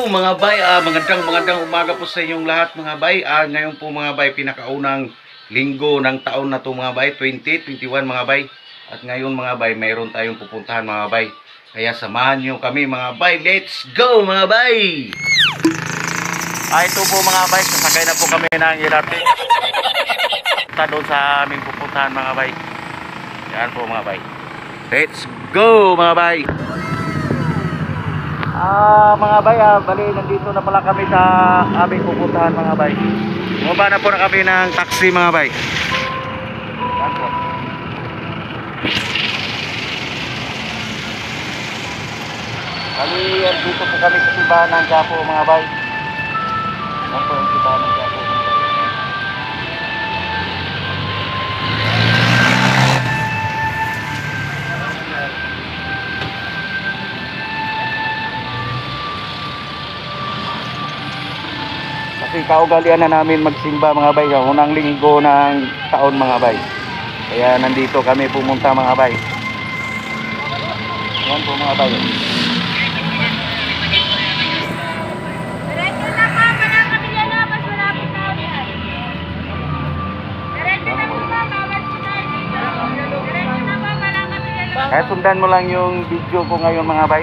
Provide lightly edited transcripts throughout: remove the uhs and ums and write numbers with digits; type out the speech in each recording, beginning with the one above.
go mga bay, magandang umaga po sa inyong lahat mga bay. Ngayon po mga bay, pinakaunang linggo ng taon na to mga bay, 2021 mga bay. At ngayon mga bay, mayroon tayong pupuntahan mga bay. Kaya samahan nyo kami mga bay, let's go mga bay! Ito po mga bay, sasakay na po kami ng LRT. Doon sa aming pupuntahan mga bay. Yan po mga bay. Let's go mga bay! Mga bay, bali nandito na pala kami sa aming pupuntahan mga bay. Bumaba na po na kami ng taxi mga bay. Yan po. Bali dito po kami sa simbahan ng Quiapo mga bay. Yan po yung simbahan ng Quiapo mga bay. Kasi kaugalian na namin magsimba mga bay, unang linggo ng taon mga bay. Kaya nandito kami pumunta mga bay. Yan po mga bay. Diretso na pa, walang kapilya na, mas malapit na yan. Diretso na po ba, bawal po tayo dito. Diretso na pa, walang kapilya na. Kaya sundan mo lang yung video ko ngayon mga bay.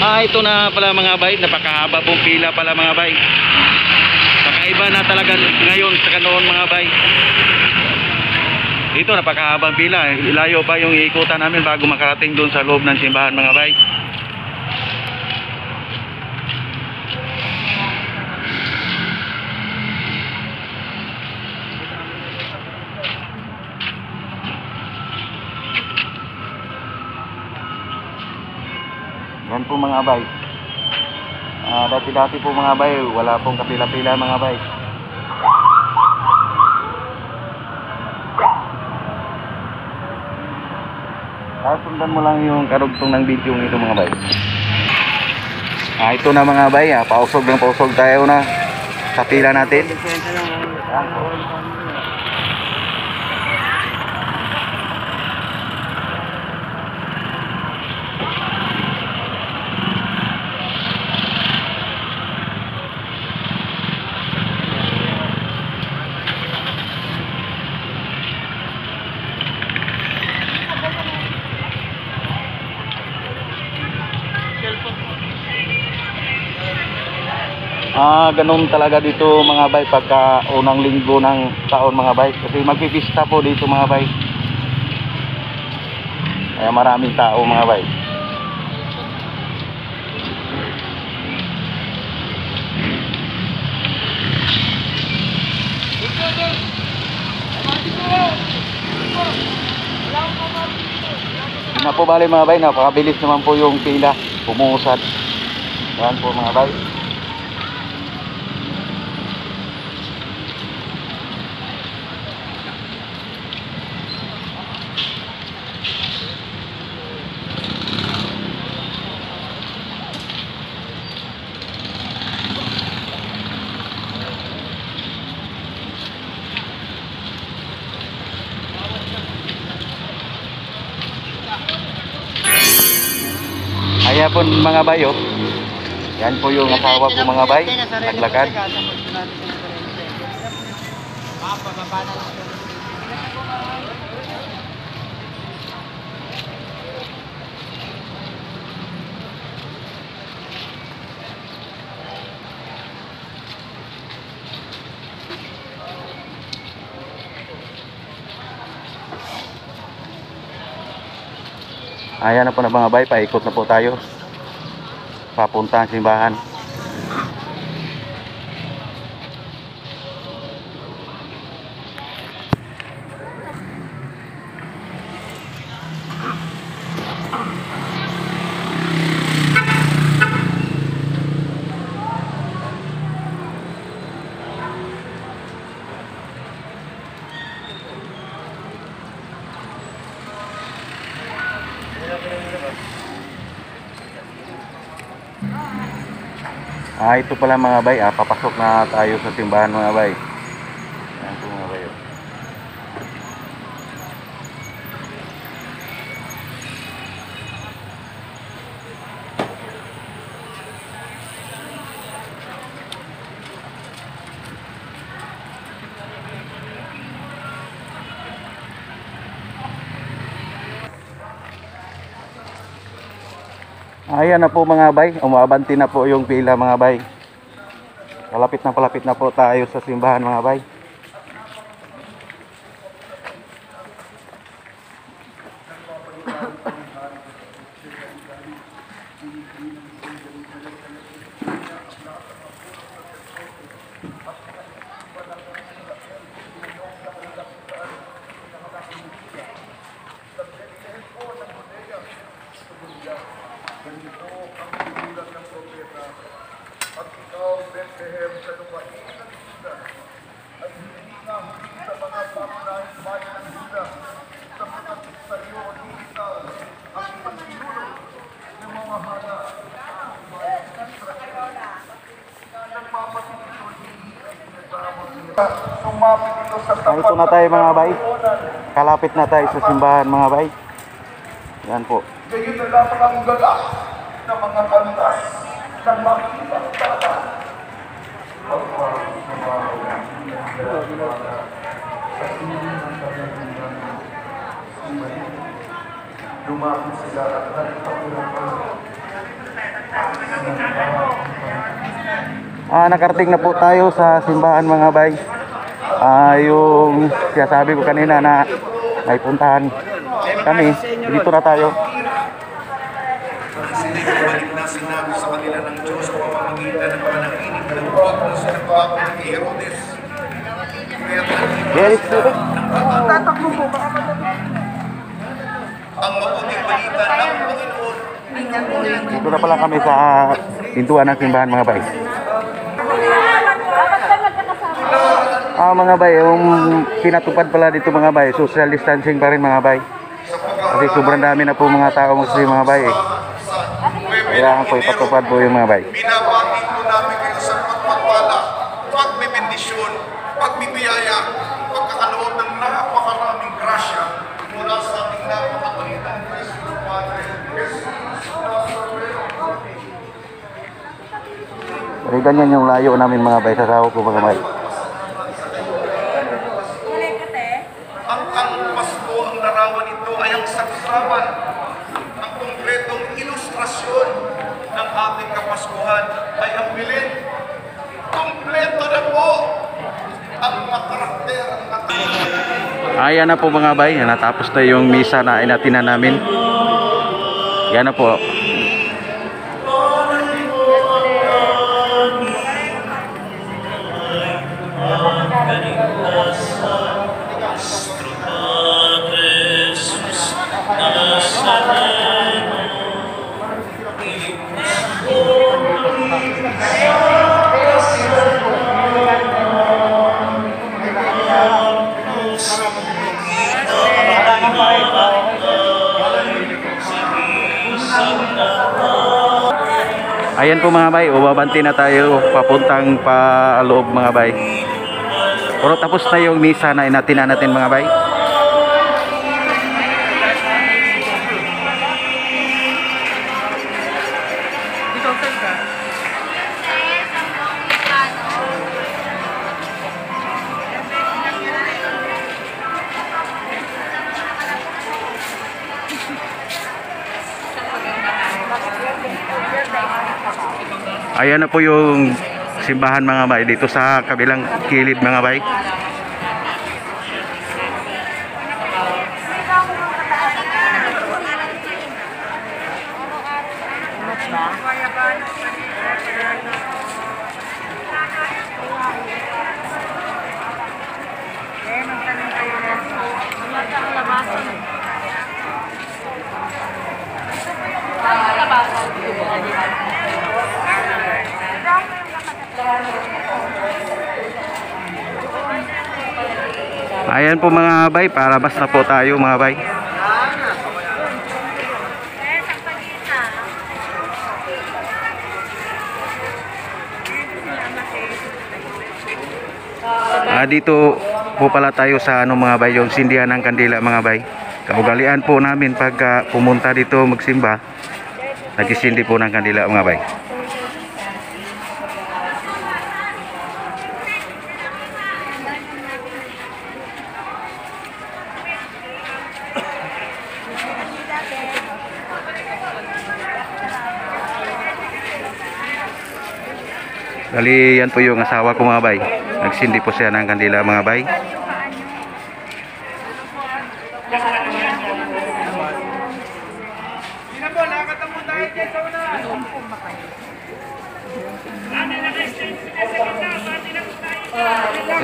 Ito na pala mga bay, napakahaba pong pila pala mga bay. Pakaiba na talaga ngayon sa noon mga bay. Dito napakahabang pila, ilayo pa yung iikutan namin bago makarating doon sa loob ng simbahan mga bay. Yan po mga bay. Dati-dati po mga bay, wala pong kapila-pila mga bay. Sundan mo lang yung karugtong ng video nito mga bay. Ito na mga bay, pausog ng pausog tayo na sa pila natin. Yan po. Ganun talaga dito mga bay pagka unang linggo ng taon mga bay. Kasi magpipista po dito mga bay. Kaya maraming tao mga bay. Na po bali mga bay, napakabilis naman po yung pila. Pumusad. Yan po mga bay. Ayan po mga bay, oh. Yan po yung asawa po mga bay, naglakad. Ayan na po na mga bay, paikot na po tayo papunta ang simbahan. Ito pala mga bay, papasok na tayo sa simbahan mga bay. Ayan po mga bay. Ayan na po mga bay, umabanti na po yung pila mga bay. Palapit na po tayo sa simbahan mga bay. Ito na tayo mga bay. Kalapit na tayo sa simbahan mga bay. Yan po. Gayon na lamang ang galas ng mga kantas ng makikitang tata. Lumapit sila at Nakarating na po tayo sa simbahan mga bay. Yung sinasabi ko kanina na may puntahan kami, dito na tayo. Sinibalik na sinabi sa kanila ng Diyos sa pamamagitan ng panaginip ng buwag na sinabago ni Herodes. Yes, Tatakbo po, baka madali. Ang mabuting balita ng Panginoon. dito na pala kami sa pintuan ng simbahan mga bay. Mga bay, yung pinatupad pala dito mga bay, social distancing pa rin mga bay. Kasi sobrang dami na po mga tao magsasabi mga bay eh. Kailangan po ipatupad po yung mga bay. Binabati po namin kayo sa pagpapala, pagbibindisyon, pagbibiyaya, pagkakaloob ng napakaraming grasya mula sa ating napakapangitang Kristo Padre Jesus Nazareno. Kasi ganyan yung layo namin mga bay sa sao ko mga bay. Ang Pasko, ang larawan nito ay ang saksapan, ang kompletong ilustrasyon ng ating Kapaskuhan ay ang bilin. Kompleto na po ang mga karakter ng Ayan na po mga bay, natapos na yung misa na inatinan namin. Yan na po. Ayan po mga bay, umabanti na tayo papuntang paloob mga bay. Pero tapos na yung misa na inatinan natin mga bay. Ayan na po yung simbahan mga bay dito sa kabilang kilid mga bay. Ayan po mga bay, palabas na po tayo mga bay. Dito po pala tayo sa mga bay, yung sindihan ng kandila mga bay. Kaugalian po namin pag pumunta dito magsimba, nagsisindi po ng kandila mga bay. Bali, yan po yung asawa ko mga bay. Nagsindi po siya ng kandila mga bay.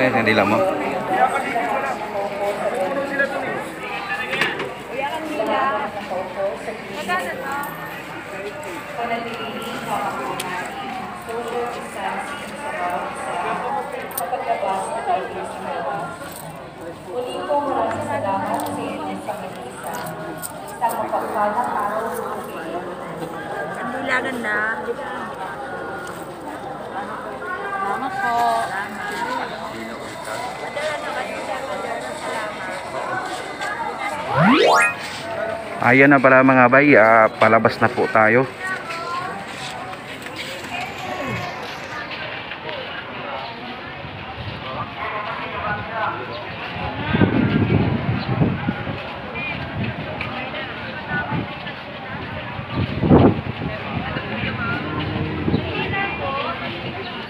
Yung kandila mo. Kandila ganda. Salamat po. Ayan na pala mga bay, palabas na po tayo.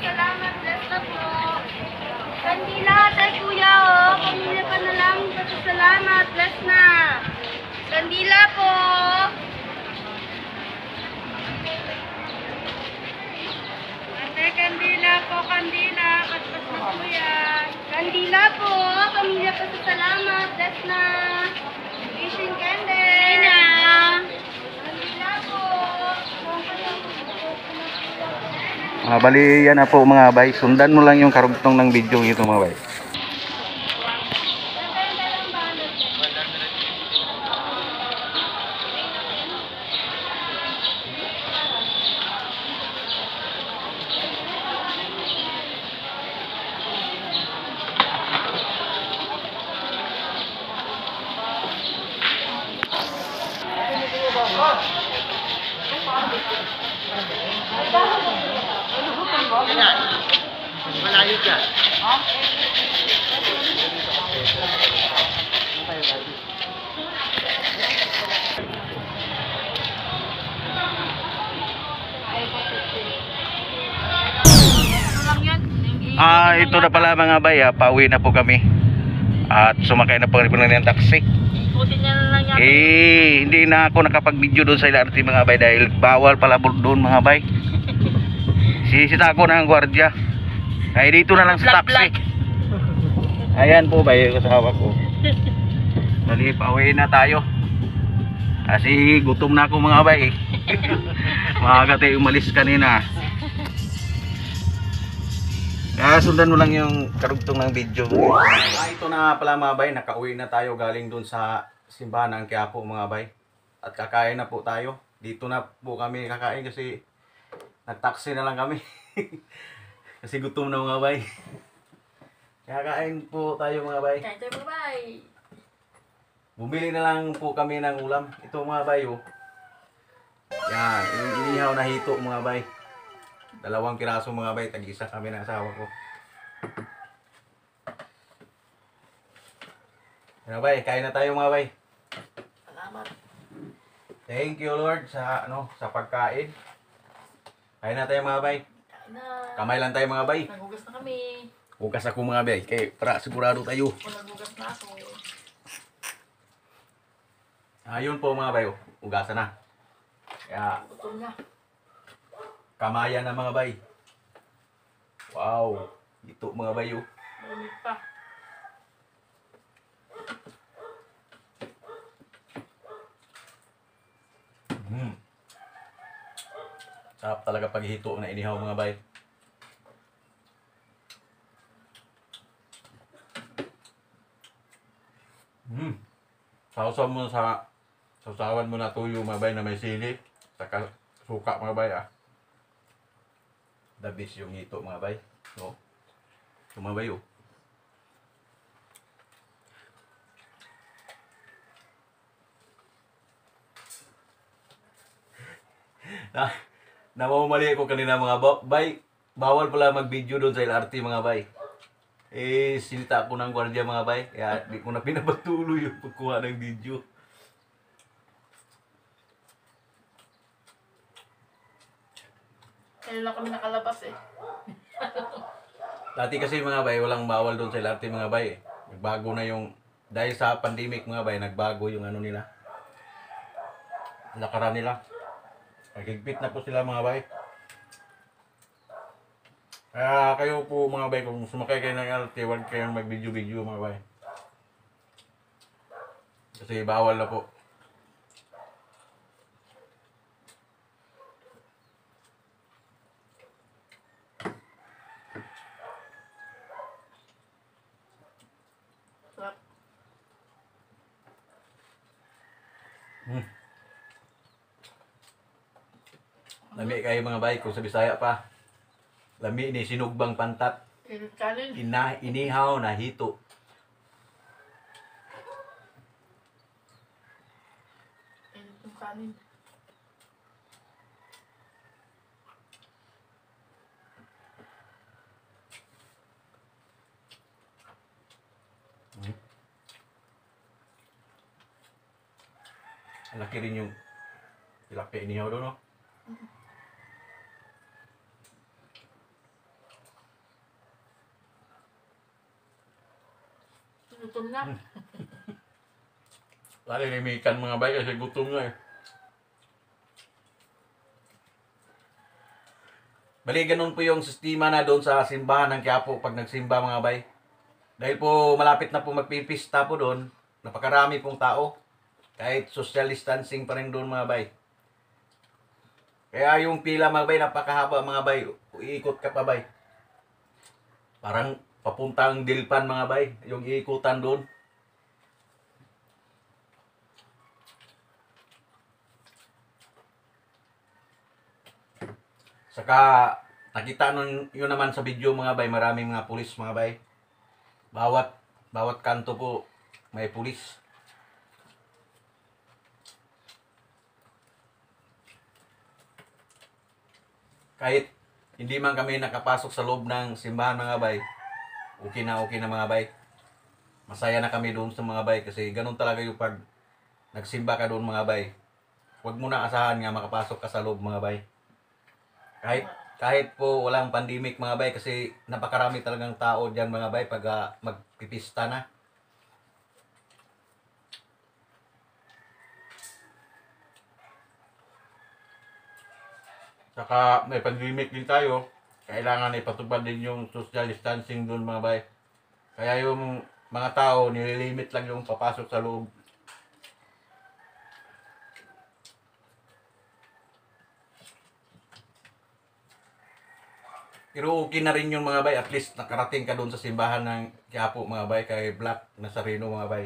Salamat, bless na po. Kandila, tayo kuya, oh. Pamilya pa na lang. Salamat, bless na. Kandila po. Ate, kandila po, kandila. Patpat na kuya. Kandila po. Pamilya pa sa salamat, bless na. Fishing candle. Kandila po. Bali, yan na po mga bay. Sundan mo lang yung karugtong ng video ito mga bay. Malayo dyan. Ito na pala mga bay, pauwi na po kami. At sumakay na po kami ng taxi. Hindi na ako nakapag-video doon sa LRT mga bay dahil bawal pala doon mga bay. Sisita ako ng gwardiya. Kaya dito na lang sa taxi. Ayan po ba yung kasama ko. Dali, pauwi na tayo. Kasi gutom na ako mga bay. Maaga tayo umalis kanina. Kaya sundan mo lang yung karugtong ng video. Ito na pala mga bay, nakauwi na tayo galing dun sa simbahan ng Quiapo mga bay. At kakain na po tayo. Dito na po kami kakain kasi nag-taxi na lang kami. Kasi gutom na mga bay. Kakain po tayo mga bay. Kain tayo, bye-bye. Bumili na lang po kami ng ulam. Ito mga bay oh. Yan, inihaw na hito mga bay. 2 piraso mga bay, tag-isa kami ng asawa ko. Mga bay, kain na tayo mga bay. Salamat. Thank you Lord sa sa pagkain. Kain na tayo mga bay. Kain na. Kamay lang tayo mga bay. Naghugas na kami. Hugas ako mga bay, kaya para sigurado tayo. Kung naghugas na ako. Ayun po mga bay, hugasan na. Kaya Gutom na. kamayan na mga bay. Wow, ito mga bay oh. Malamig pa. Sarap talaga pag hito na inihaw mga bay. Sausawan mo na tuyo mga bay na may sili. Saka suka mga bay ah. The best yung hito mga bay. So, mga bay oh. Namamali ko kanina mga bay. Bawal pala mag-video doon sa LRT mga bay. Sinita ko ng gwardiya mga bay. Kaya di ko na pinapatuloy yung pagkuha ng video. Kailan lang kami nakalabas eh. Dati kasi mga bay, walang bawal doon sa LRT mga bay. Nagbago na yung, dahil sa pandemic mga bay, nagbago yung ano nila. Lakaran nila. Nagigpit na po sila mga bay. Kaya kayo po mga bay, kung sumakay kayo ng LRT, huwag kayong mag-video-video mga bay. Kasi bawal na po. Sarap. Lami kayo mga bay, kung sa Bisaya pa. Lami ni sinugbang pantat. Init kanin. Inihaw na hito. Init yung kanin. Laki rin yung tilapia inihaw doon, no? Gutom na. Lali limikan mga bay kasi gutom nga eh. Bali, ganun po yung sistema na doon sa simbahan ng Quiapo pag nagsimba mga bay. Dahil po malapit na po magpipista po doon, napakarami pong tao. Kahit social distancing pa rin doon mga bay. Kaya yung pila mga bay, napakahaba mga bay. Iikot ka pa bay. Parang papuntang Dilpan mga bay, yung iikutan doon. Saka nakita nun yun naman sa video mga bay, maraming mga pulis mga bay. Bawat kanto po may pulis. Kahit hindi man kami nakapasok sa loob ng simbahan mga bay, okay na mga bay. Masaya na kami doon sa mga bay kasi ganun talaga yung pag nagsimba ka doon mga bay. Huwag mo na asahan nga makapasok ka sa loob mga bay. Kahit po walang pandemic mga bay kasi napakarami talagang tao diyan mga bay pag magpipista na. Saka may pandemic din tayo, kailangan ipatupad din yung social distancing doon mga bay. Kaya yung mga tao nililimit lang yung papasok sa loob. Pero okay na rin yung mga bay, at least nakarating ka doon sa simbahan ng Quiapo mga bay, kay Black Nazareno mga bay.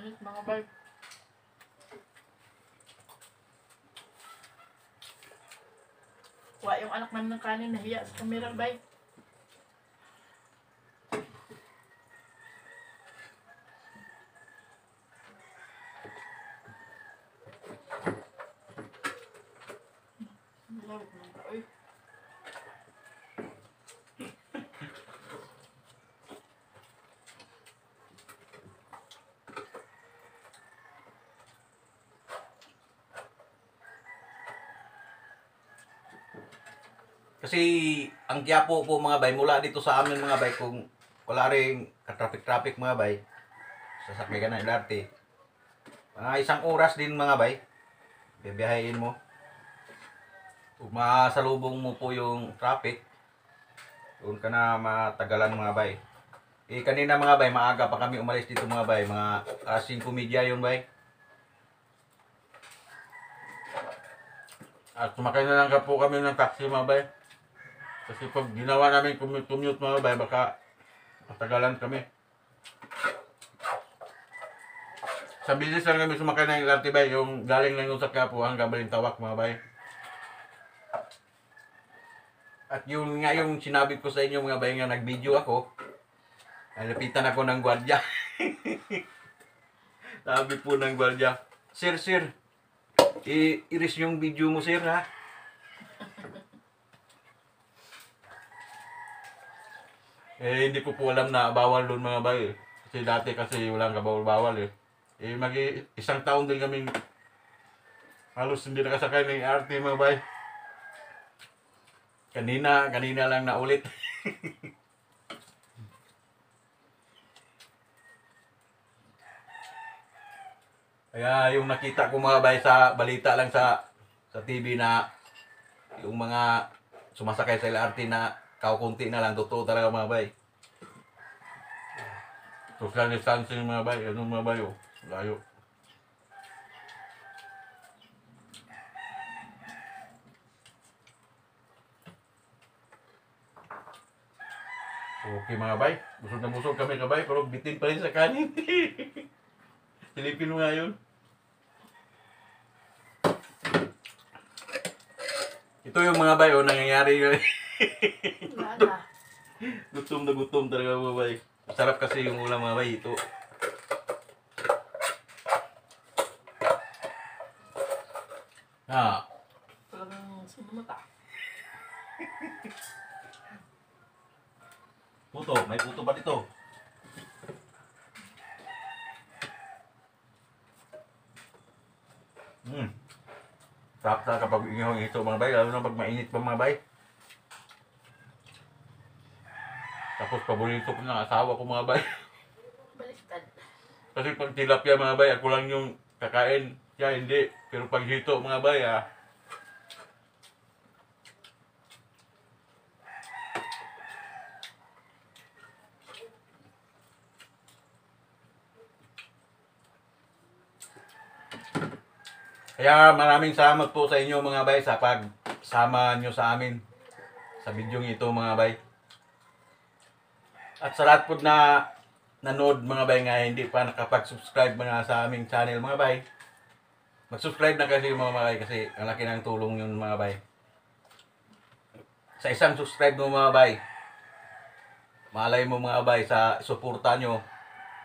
Init mga bay. Kuha yung anak namin ng kanin, nahiya sa kamera bay. Lawak ng kaoy. Kasi ang Quiapo po mga bay, mula dito sa amin mga bay, kung wala rin ka-traffic mga bay, sasakay ka na LRT. Mga 1 oras din mga bay, bibiyahin mo. Kung masalubong mo po yung traffic, doon ka na matagalan mga bay. Eh kanina mga bay, maaga pa kami umalis dito mga bay, mga 5:30 yun bay. At sumakay na lang po kami ng taxi mga bay. Kasi pag ginawa namin commute mga bay, baka matagalan kami. Sa bilis lang kami sumakay ng LRT bay, yung galing lang yung sa Quiapo hanggang Balintawak mga bay. At yun nga yung sinabi ko sa inyo mga bay, nga nag-video ako, nalapitan ako ng gwardiya. Sabi po ng gwardiya, Sir, i-iris yung video mo sir ha. Eh hindi ko po alam na bawal doon mga bay eh. Kasi dati kasi walang kabawal-bawal eh. Eh 1 taon din kaming Halos hindi nakasakay ng RT mga bay. Kanina lang naulit. Kaya yung nakita ko mga bay sa balita lang sa TV na yung mga sumasakay sa LRT na kaukunti na lang, totoo talaga mga bay. Social distancing mga bay, ano mga bay oh, layo. Okay mga bay, busog na busog kami kabay, pero bitin pa rin sa kanin. Silipin mo nga yun. Ito yung mga bay, oh, nangyayari yun. Wala na. Gutom talaga mga bay. Masarap kasi yung ulam mga bay, ito. Ah, Talagang sumumata. puto, may puto pa dito. Sarap na kapag ingihong ito mga bay, lalo na pag mainit pa mga bay. Tapos paborito ko ng asawa ko mga bay. Baliktad. Kasi pag tilapia mga bay, ako lang yung kakain, siya hindi. Pero pag hito mga bay Kaya maraming salamat po sa inyo mga bay sa pagsama nyo sa amin sa bidyong ito mga bay. At sa lahat po na nanood mga bay nga hindi pa nakapag-subscribe mga sa aming channel mga bay. Mag-subscribe na kasi mga bay kasi ang laki ng tulong yun mga bay. Sa isang subscribe mo mga bay, malay mo mga bay sa suporta nyo,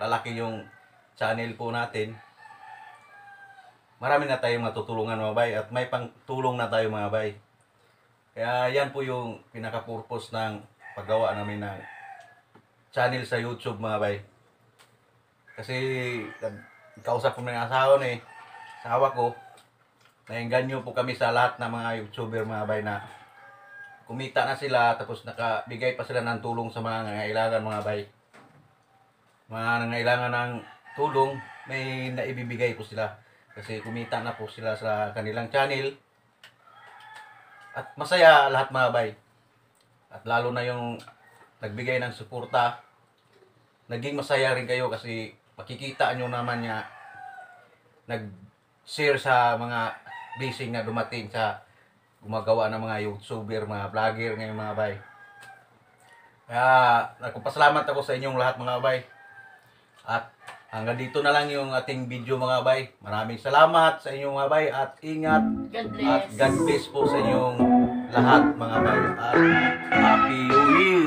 lalaki yung channel po natin. Marami na tayong matutulungan mga bay at may pangtulong na tayo mga bay. Kaya yan po yung pinaka-purpose ng paggawa namin ng channel sa YouTube mga bay. Kasi kausap ko ng asawa ko, naengganyo po kami sa lahat ng mga YouTuber mga bay na kumita na sila tapos nakabigay pa sila ng tulong sa mga nangangailangan mga bay. Mga nangangailangan ng tulong, may naibibigay po sila. Kasi kumita na po sila sa kanilang channel. At masaya lahat mga bay. At lalo na yung nagbigay ng suporta. Naging masaya rin kayo kasi makikita nyo naman niya nag-share sa mga blessing na dumating sa gumagawa ng mga YouTuber, mga vlogger ngayon mga bay. Kaya nagpapasalamat ako sa inyong lahat mga bay. At hanggang dito na lang yung ating video mga bay. Maraming salamat sa inyong mga bay at ingat. God At bless. God bless po sa inyong lahat mga bay. At Happy New Year!